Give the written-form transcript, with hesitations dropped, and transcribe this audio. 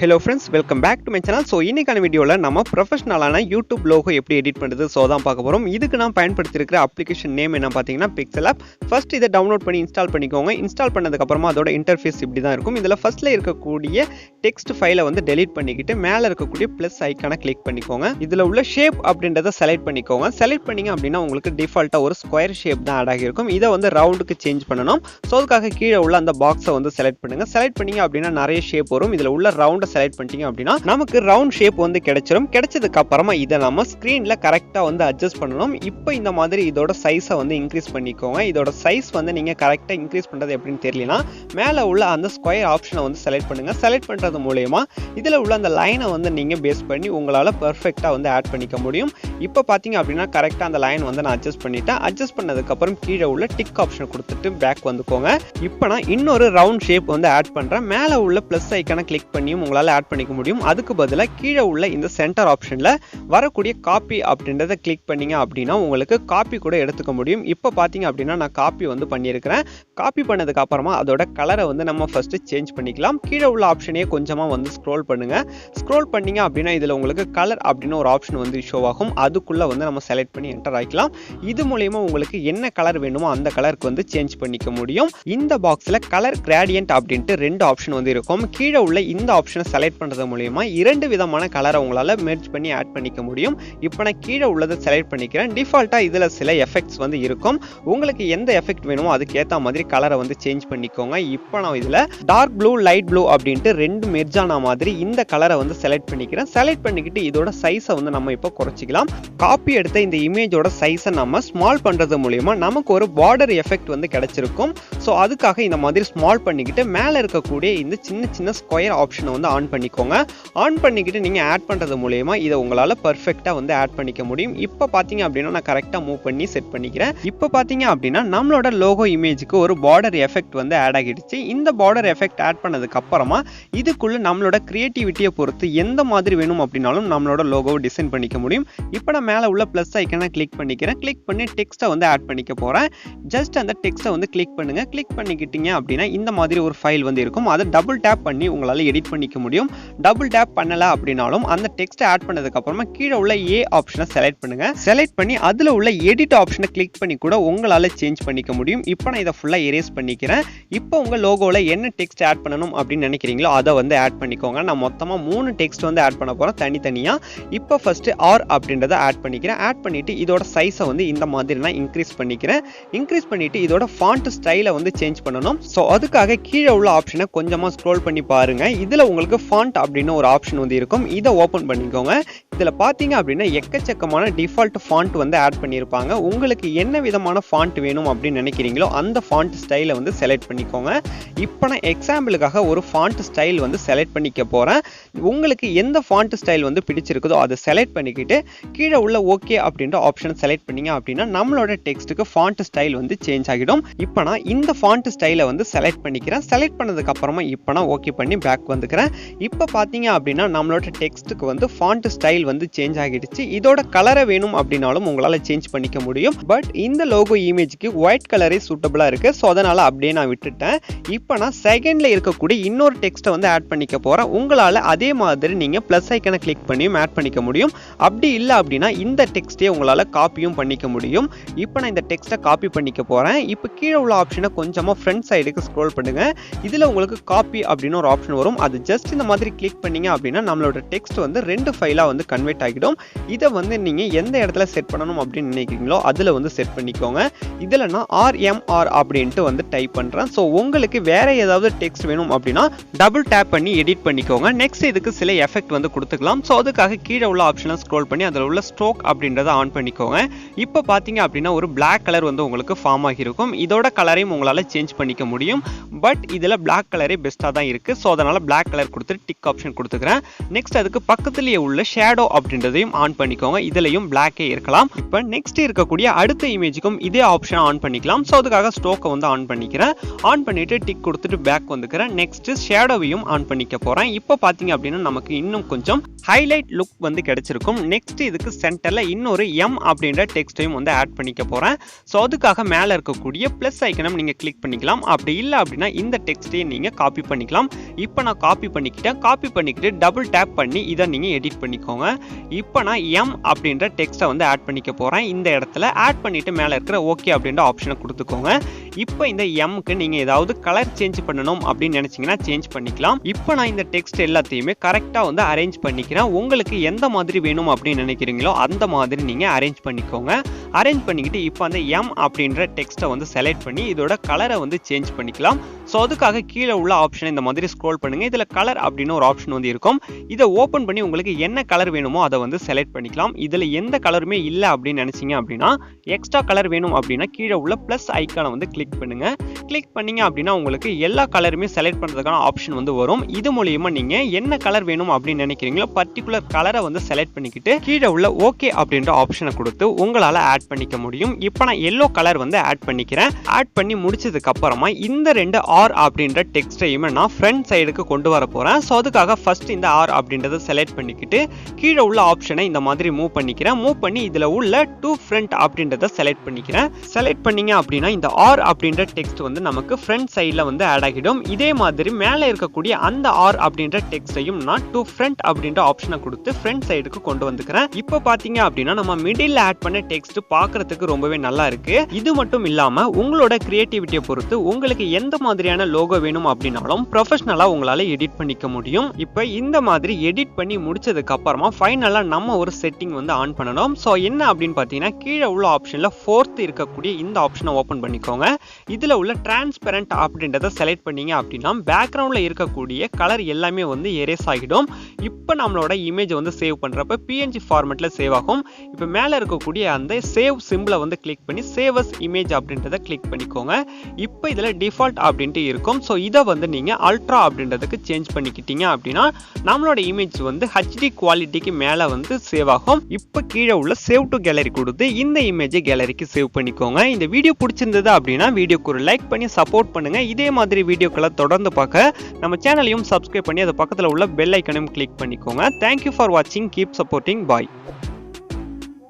Hello friends, welcome back to my channel. So இன்னைக்கான வீடியோல நம்ம ப்ரொஃபஷனலான YouTube logo எப்படி எடிட் பண்றது சோ தான் பார்க்க போறோம். இதுக்கு நான் பயன்படுத்தி இருக்கிற அப்ளிகேஷன் நேம் என்ன பாத்தீங்கன்னா Pixellab. ஃபர்ஸ்ட் இத டவுன்லோட் பண்ணி இன்ஸ்டால் பண்ணிக்கோங்க. இன்ஸ்டால் பண்ணதுக்கு அப்புறமா அதோட இன்டர்ஃபேஸ் இப்படி தான் இருக்கும். இதுல ஃபர்ஸ்ட்ல இருக்கக்கூடிய டெக்ஸ்ட் ஃபைலை வந்து டெலீட் பண்ணிக்கிட்டு மேல இருக்கக்கூடிய பிளஸ் ஐகானை கிளிக் பண்ணிக்கோங்க. இதுல உள்ள ஷேப் அப்படின்றத செலக்ட் பண்ணிக்கோங்க. செலக்ட் பண்ணீங்க அப்படினா உங்களுக்கு டிஃபால்ட்டா ஒரு ஸ்கொயர் ஷேப் தான் ஆட் ஆகியிருக்கும். இத வந்து ரவுண்டுக்கு சேஞ்ச் பண்ணனும். சோ அதுக்காக கீழ உள்ள அந்த பாக்ஸை வந்து செலக்ட் பண்ணுங்க. செலக்ட் பண்ணீங்க அப்படினா நிறைய ஷேப் வரும். இதுல உள்ள ரவுண்ட செலக்ட் பண்ணிட்டீங்க அப்படினா நமக்கு ரவுண்ட் ஷேப் வந்து கிடைச்சிரும். கிடைச்சதுக்கு அப்புறமா இத நாம ஸ்கிரீன்ல கரெக்ட்டா வந்து அட்ஜஸ்ட் பண்ணனும். இப்போ இந்த மாதிரி இதோட சைஸை வந்து இன்கிரீஸ் பண்ணிக்கோங்க. இதோட சைஸ் வந்து நீங்க கரெக்ட்டா இன்கிரீஸ் பண்றது எப்படின்னு தெரியலனா மேல உள்ள அந்த ஸ்கொயர் ஆப்ஷனை வந்து செலக்ட் பண்ணுங்க. செலக்ட் பண்றது மூலமா இதுல உள்ள அந்த லைனை வந்து நீங்க பேஸ் பண்ணி உங்களால பெர்ஃபெக்ட்டா வந்து ஆட் பண்ணிக்க முடியும். இப்போ பாத்தீங்க அப்படினா கரெக்ட்டா அந்த லைன் வந்து நான் அட்ஜஸ்ட் பண்ணிட்டேன். அட்ஜஸ்ட் பண்ணதுக்கு அப்புறம் கீழ உள்ள டிக் ஆப்ஷனை கொடுத்துட்டு பேக் வந்துக்கோங்க. இப்போ நான் இன்னொரு ரவுண்ட் ஷேப் வந்து ஆட் பண்றேன். மேல உள்ள பிளஸ் ஐகானை கிளிக் பண்ணியும் உங்களால ஆட் பண்ணிக்க முடியும். அதுக்கு பதிலா கீழ உள்ள இந்த சென்டர் ஆப்ஷன்ல வரக்கூடிய காப்பி அப்படின்றத கிளிக் பண்ணீங்க அப்படினா உங்களுக்கு காப்பி கூட எடுத்துக்க முடியும். இப்போ பாத்தீங்க அப்படினா நான் காப்பி வந்து பண்ணியிருக்கிறேன். காப்பி பண்ணதுக்கு அப்புறமா அதோட கலரை வந்து நம்ம ஃபர்ஸ்ட் சேஞ்ச் பண்ணிக்கலாம். கீழ உள்ள ஆப்ஷனையே கொஞ்சமா வந்து ஸ்க்ரோல் பண்ணுங்க. ஸ்க்ரோல் பண்ணீங்க அப்படினா இதுல உங்களுக்கு கலர் அப்படின ஒரு ஆப்ஷன் வந்து ஷோ ஆகும். அதுக்குள்ள வந்து நம்ம செலக்ட் பண்ணி என்டர் ஆயிக்கலாம். இது மூலமா உங்களுக்கு என்ன கலர் வேணுமோ அந்த கலருக்கு வந்து சேஞ்ச் பண்ணிக்க முடியும். இந்த பாக்ஸ்ல கலர் கிரேடியன்ட் அப்படினு ரெண்டு ஆப்ஷன் வந்து இருக்கும். கீழ உள்ள இந்த ஆப்ஷனை செலக்ட் பண்றது மூலமா இரண்டு விதமான கலரை உங்களால மெர்ஜ் பண்ணி ஆட் பண்ணிக்க முடியும். இப்போ நான் கீழ உள்ளதை செலக்ட் பண்ணிக்கிறேன். டிஃபால்ட்டா இதுல சில எஃபெக்ட்ஸ் வந்து இருக்கும். உங்களுக்கு எந்த எஃபெக்ட் வேணுமோ அதுக்கு ஏத்த மாதிரி கலரை வந்து சேஞ்ச் பண்ணிக்கோங்க. இப்போ நான் இதுல டார்க் ப்ளூ லைட் ப்ளூ அப்படினு ரெண்டு மெர்ஜ் ஆன மாதிரி இந்த கலரை வந்து செலக்ட் பண்ணிக்கிறேன். செலக்ட் பண்ணிக்கிட்டு இதோட சைஸை வந்து நம்ம இப்போ குறைச்சிக்கலாம். காப்பி எடுத்த இந்த இமேஜோட சைஸை நம்ம ஸ்மால் பண்றது மூலமா நமக்கு ஒரு பார்டர் எஃபெக்ட் வந்து கிடைச்சிருக்கும். சோ அதுக்காக இந்த மாதிரி ஸ்மால் பண்ணிக்கிட்டு மேல இருக்கக்கூடிய இந்த சின்ன சின்ன ஸ்கொயர் ஆப்ஷனை வந்து ஆன் பண்ணிக்கோங்க. ஆன் பண்ணிக்கிட்டு நீங்க ஆட் பண்றது மூலமா இதை உங்களால பெர்ஃபெக்ட்டா வந்து ஆட் பண்ணிக்க முடியும். இப்போ பாத்தீங்க அப்படினா நான் கரெக்ட்டா மூவ் பண்ணி செட் பண்ணிக்கிறேன். இப்போ பாத்தீங்க அப்படினா நம்மளோட லோகோ இமேஜுக்கு ஒரு பார்டர் எஃபெக்ட் வந்து ஆட் ஆகிடுச்சு. இந்த பார்டர் எஃபெக்ட் ஆட் பண்ணதுக்கு அப்புறமா இதுக்குள்ள நம்மளோட கிரியேட்டிவிட்டியை பொறுத்து எந்த மாதிரி வேணும் அப்படினாலும் நம்மளோட லோகோவை டிசைன் பண்ணிக்க முடியும். இப்போ நான் மேல உள்ள பிளஸ் ஐகானை கிளிக் பண்ணிக்கிறேன். கிளிக் பண்ணி டெக்ஸ்ட்டை வந்து ஆட் பண்ணிக்க போறேன். ஜஸ்ட் அந்த டெக்ஸ்ட்டை வந்து கிளிக் பண்ணுங்க. கிளிக் பண்ணிக்கிட்டீங்க அப்படினா இந்த மாதிரி ஒரு ஃபைல் வந்து இருக்கும். அதை டபுள் டேப் பண்ணி உங்களால எடிட் பண்ணிக்க முடியும். டபுள் டேப் பண்ணல அப்படினாலும் அந்த டெக்ஸ்ட் ஆட் பண்ணதுக்கு அப்புறமா கீழ உள்ள ஏ ஆப்ஷனை செலக்ட் பண்ணுங்க. செலக்ட் பண்ணி அதுல உள்ள எடிட் ஆப்ஷனை கிளிக் பண்ணி கூட உங்களால சேஞ்ச் பண்ணிக்க முடியும். இப்போ நான் இத ஃபுல்லா எரேஸ் பண்ணிக்கிறேன். இப்போ உங்க லோகோல என்ன டெக்ஸ்ட் ஆட் பண்ணனும் அப்படி நினைக்கிறீங்களோ அத வந்து ஆட் பண்ணிக்கோங்க. நான் மொத்தமா 3 டெக்ஸ்ட் வந்து ஆட் பண்ண போறேன் தனித்தனியா. இப்போ ஃபர்ஸ்ட் ஆர் அப்படின்றத ஆட் பண்ணிக்கிறேன். ஆட் பண்ணிட்டு இதோட சைஸை வந்து இந்த மாதிரி நான் இன்கிரீஸ் பண்ணிக்கிறேன். இன்கிரீஸ் பண்ணிட்டு இதோட ஃபாண்ட் ஸ்டைலை வந்து சேஞ்ச் பண்ணனும். சோ அதுக்காக கீழ உள்ள ஆப்ஷனை கொஞ்சமா ஸ்க்ரோல் பண்ணி பாருங்க. இதுல உங்களுக்கு ஃபாண்ட் அப்படின ஒரு ஆப்ஷன் வந்து இருக்கும். இத ஓபன் பண்ணிக்கோங்க. இதுல பாத்தீங்க அப்படினா எக்கச்சக்கமான டிஃபால்ட் ஃபாண்ட் வந்து ஆட் பண்ணிருப்பாங்க. உங்களுக்கு என்ன விதமான ஃபாண்ட் வேணும் அப்படி நினைக்கிறீங்களோ அந்த ஃபாண்ட் ஸ்டைலை வந்து செலக்ட் பண்ணிக்கோங்க. இப்போ நான் எக்ஸாம்பிளுக்காக ஒரு ஃபாண்ட் ஸ்டைல் வந்து செலக்ட் பண்ணிக்க போறேன். உங்களுக்கு எந்த ஃபாண்ட் ஸ்டைல் வந்து பிடிச்சிருக்குதோ அதை செலக்ட் பண்ணிக்கிட்டு கீழ உள்ள ஓகே அப்படின்ற ஆப்ஷனை செலக்ட் பண்ணீங்க அப்படினா நம்மளோட டெக்ஸ்ட்டுக்கு ஃபாண்ட் ஸ்டைல் வந்து சேஞ்ச் ஆகிடும். இப்போ நான் இந்த ஃபாண்ட் ஸ்டைலை வந்து செலக்ட் பண்ணிக்கிறேன். செலக்ட் பண்ணதுக்கு அப்புறமா இப்போ நான் ஓகே பண்ணி பேக் வந்துக்கிறேன். இப்போ பாத்தீங்க அப்படினா நம்மளோட டெக்ஸ்ட்டுக்கு வந்து ஃபாண்ட் ஸ்டைல் வந்து சேஞ்ச் ஆகிடுச்சு. இதோட கலரை வேணும் அப்படினாலும் உங்களால சேஞ்ச் பண்ணிக்க முடியும். பட் இந்த லோகோ இமேஜ்க்கு ஒயிட் கலரே சூட்டபிளா இருக்கு. சோ அதனால அப்படியே நான் விட்டுட்டேன். இப்போ நான் செகண்ட்ல இருக்கக்கூடிய இன்னொரு டெக்ஸ்ட்டை வந்து ஆட் பண்ணிக்க போறேன். உங்களால அதே மாதிரி நீங்க பிளஸ் ஐகானை கிளிக் பண்ணியும் ஆட் பண்ணிக்க முடியும். அப்படி இல்ல அப்படினா இந்த டெக்ஸ்டே உங்களால காப்பியும் பண்ணிக்க முடியும். இப்போ நான் இந்த டெக்ஸ்ட்டை காப்பி பண்ணிக்க போறேன். இப்போ கீழ உள்ள ஆப்ஷனை கொஞ்சமா ஃப்ரண்ட் சைடுக்கு ஸ்க்ரோல் பண்ணுங்க. இதுல உங்களுக்கு காப்பி அப்படின ஒரு ஆப்ஷன் வரும். அது ஜஸ்ட் இந்த மாதிரி கிளிக் பண்ணீங்க அப்படினா நம்மளோட டெக்ஸ்ட் வந்து ரெண்டு ஃபைலா வந்து கன்வெர்ட் ஆகிடும். இத வந்து நீங்க எந்த இடத்துல செட் பண்ணனும் அப்படி நினைக்கிறீங்களோ அதுல வந்து செட் பண்ணிக்கோங்க. இதுல நான் RMR அப்படினு வந்து டைப் பண்றேன். சோ உங்களுக்கு வேற ஏதாவது டெக்ஸ்ட் வேணும் அப்படினா டபுள் டேப் பண்ணி எடிட் பண்ணிக்கோங்க. நெக்ஸ்ட் இதுக்கு சில எஃபெக்ட் வந்து கொடுத்துக்கலாம். சோ அதுக்காக கீழ உள்ள ஆப்ஷனை ஸ்க்ரோல் பண்ணி அதுல உள்ள ஸ்ட்ரோக் அப்படின்றத ஆன் பண்ணிக்கோங்க. இப்போ பாத்தீங்க அப்படினா ஒரு Black கலர் வந்து உங்களுக்கு ஃபார்ம் ஆகிருக்கும். இதோட கலரையும் உங்களால சேஞ்ச் பண்ணிக்க முடியும். பட் இதுல Black கலரே பெஸ்டா தான் இருக்கு. சோ அதனால Black கலர் கொடுத்து டிக் ஆப்ஷன் கொடுத்துக்கிறேன். நெக்ஸ்ட் அதுக்கு பக்கத்துலயே உள்ள ஷேடோ அப்படின்றதையும் ஆன் பண்ணிக்கோங்க. இதுலயும் பிளாக்கே இருக்கலாம். இப்போ நெக்ஸ்ட் இருக்கக்கூடிய அடுத்த இமேஜுக்கும் இதே ஆப்ஷனை ஆன் பண்ணிக்கலாம். ஸோ அதுக்காக ஸ்ட்ரோக்கை வந்து ஆன் பண்ணிக்கிறேன். ஆன் பண்ணிட்டு டிக் கொடுத்துட்டு பேக் வந்துக்கிறேன். நெக்ஸ்ட் ஷேடோவையும் ஆன் பண்ணிக்க போறேன். இப்போ பாத்தீங்க அப்படின்னா நமக்கு இன்னும் கொஞ்சம் ஹைலைட் லுக் வந்து கிடைச்சிருக்கும். நெக்ஸ்ட் இதுக்கு சென்டர்ல இன்னொரு எம் அப்படின்ற டெக்ஸ்டையும் வந்து ஆட் பண்ணிக்க போறேன். ஸோ அதுக்காக மேல இருக்கக்கூடிய பிளஸ் ஐக்கனம் நீங்க கிளிக் பண்ணிக்கலாம். அப்படி இல்லை அப்படின்னா இந்த டெக்ஸ்டையும் நீங்க காப்பி பண்ணிக்கலாம். இப்போ நான் காப்பி பண்ணிக்கிட்டேன். காப்பி பண்ணிக்கிட்டு டபுள் டேப் பண்ணி இதை நீங்க எடிட் பண்ணிக்கோங்க. இப்போ நான் எம் அப்படின்ற டெக்ஸ்ட்டை வந்து ஆட் பண்ணிக்க போறேன். இந்த இடத்துல ஆட் பண்ணிட்டு மேல இருக்கிற ஓகே அப்படின்ற ஆப்ஷனை கொடுத்துக்கோங்க. இப்போ இந்த எம்க்கு நீங்க ஏதாவது கலர் சேஞ்ச் பண்ணணும் அப்படின்னு நினைச்சீங்கன்னா சேஞ்ச் பண்ணிக்கலாம். இப்போ நான் இந்த டெக்ஸ்ட் எல்லாத்தையுமே கரெக்டா வந்து அரேஞ்ச் பண்ணிக்கிறேன். உங்களுக்கு எந்த மாதிரி வேணும் அப்படின்னு நினைக்கிறீங்களோ அந்த மாதிரி நீங்க அரேஞ்ச் பண்ணிக்கோங்க. அரேஞ்ச் பண்ணிக்கிட்டு இப்போ அந்த எம் அப்படின்ற டெக்ஸ்ட்டை வந்து செலக்ட் பண்ணி இதோட கலரை வந்து சேஞ்ச் பண்ணிக்கலாம். ஸோ அதுக்காக கீழே உள்ள ஆப்ஷனை இந்த மாதிரி ஸ்க்ரோல் பண்ணுங்க. இதுல கலர் அப்படின்னு ஒரு ஆப்ஷன் வந்து இருக்கும். இதை ஓப்பன் பண்ணி உங்களுக்கு என்ன கலர் வேணுமோ அதை வந்து செலக்ட் பண்ணிக்கலாம். இதுல எந்த கலருமே இல்லை அப்படின்னு நினைச்சீங்க அப்படின்னா எக்ஸ்ட்ரா கலர் வேணும் அப்படின்னா கீழே உள்ள பிளஸ் ஐக்கானை வந்து கிளிக் பண்ணுங்க. கிளிக் பண்ணீங்க அப்படின்னா உங்களுக்கு எல்லா கலருமே செலக்ட் பண்றதுக்கான ஆப்ஷன் வந்து வரும். இது மூலியமா நீங்க என்ன கலர் வேணும் அப்படின்னு நினைக்கிறீங்களோ பர்டிகுலர் கலரை வந்து செலக்ட் பண்ணிக்கிட்டு கீழே உள்ள ஓகே அப்படின்ற ஆப்ஷனை கொடுத்து உங்களால ஆட் பண்ணிக்க முடியும். இப்போ நான் எல்லோ கலர் வந்து ஆட் பண்ணிக்கிறேன். ஆட் பண்ணி முடிச்சதுக்கு அப்புறமா இந்த ரெண்டு ஆர் அப்படின்ற டெக்ஸ்டையுமே நான் ஃப்ரண்ட் சைடுக்கு கொண்டு வர போறேன். ஸோ அதுக்காக ஃபர்ஸ்ட் இந்த ஆர் அப்படின்றத செலக்ட் பண்ணிக்கிட்டு கீழே உள்ள ஆப்ஷனை இந்த மாதிரி மூவ் பண்ணிக்கிறேன். மூவ் பண்ணி இதுல உள்ள டு ஃப்ரண்ட் அப்படின்றத செலக்ட் பண்ணிக்கிறேன். செலக்ட் பண்ணீங்க அப்படின்னா இந்த ஆர் அப்படின்ற டெக்ஸ்ட் வந்து நமக்கு ஃப்ரண்ட் சைட்ல வந்து ஆட் ஆகிடும். இதே மாதிரி மேலே இருக்கக்கூடிய அந்த ஆர் அப்படின்ற டெக்ஸ்டையும் நான் டு ஃப்ரண்ட் அப்படின்ற ஆப்ஷனை கொடுத்து ஃப்ரண்ட் சைடுக்கு கொண்டு வந்துக்கிறேன். இப்போ பாத்தீங்க அப்படின்னா நம்ம மிடில் ஆட் பண்ண டெக்ஸ்ட் பார்க்கிறதுக்கு ரொம்பவே நல்லா இருக்கு. இது மட்டும் இல்லாம உங்களோட கிரியேட்டிவிட்டியை பொறுத்து உங்களுக்கு எந்த மாதிரியான லோகோ வேணும் அப்படின்னாலும் ப்ரொஃபஷனலா உங்களால எடிட் பண்ணிக்க முடியும். இப்போ இந்த மாதிரி எடிட் பண்ணி முடிச்சதுக்கு அப்புறமா ஃபைனலா நம்ம ஒரு செட்டிங் வந்து ஆன் பண்ணணும். ஸோ என்ன அப்படின்னு பார்த்தீங்கன்னா கீழே உள்ள ஆப்ஷன்ல ஃபோர்த் இருக்கக்கூடிய இந்த ஆப்ஷனை ஓப்பன் பண்ணிக்கோங்க. இதுல உள்ள டிரான்ஸ்பரண்ட் அப்படின்றத செலக்ட் பண்ணீங்க அப்படின்னா பேக்ரவுண்ட்ல இருக்கக்கூடிய கலர் எல்லாமே வந்து எரேஸ் ஆகிடும். இப்போ நம்மளோட இமேஜ் வந்து சேவ் பண்றப்ப PNG ஃபார்மேட்ல சேவ் ஆகும். இப்போ மேல இருக்கக்கூடிய அந்த சேவ் சிம்பிளை வந்து கிளிக் பண்ணி சேவ் அஸ் இமேஜ் அப்படின்றத கிளிக் பண்ணிக்கோங்க. இப்போ இதுல டிஃபால்ட் அப்படின்ட்டு இருக்கும். ஸோ இதை வந்து நீங்க அல்ட்ரா அப்படின்றதுக்கு சேஞ்ச் பண்ணிக்கிட்டீங்க அப்படின்னா நம்மளோட இமேஜ் வந்து HD குவாலிட்டிக்கு மேல வந்து சேவ் ஆகும். இப்போ கீழே உள்ள சேவ் டு கேலரி கொடுத்து இந்த இமேஜை கேலரிக்கு சேவ் பண்ணிக்கோங்க. இந்த வீடியோ பிடிச்சிருந்தது அப்படின்னா வீடியோக்கு ஒரு லைக் பண்ணி சப்போர்ட் பண்ணுங்க. இதே மாதிரி வீடியோக்களை தொடர்ந்து பார்க்க நம்ம சேனலையும் சப்ஸ்கிரைப் பண்ணி அது பக்கத்தில் உள்ள பெல் ஐக்கனையும் கிளிக் பண்ணிக்கோங்க. தேங்க்யூ ஃபார் வாட்சிங். Keep supporting. பாய்.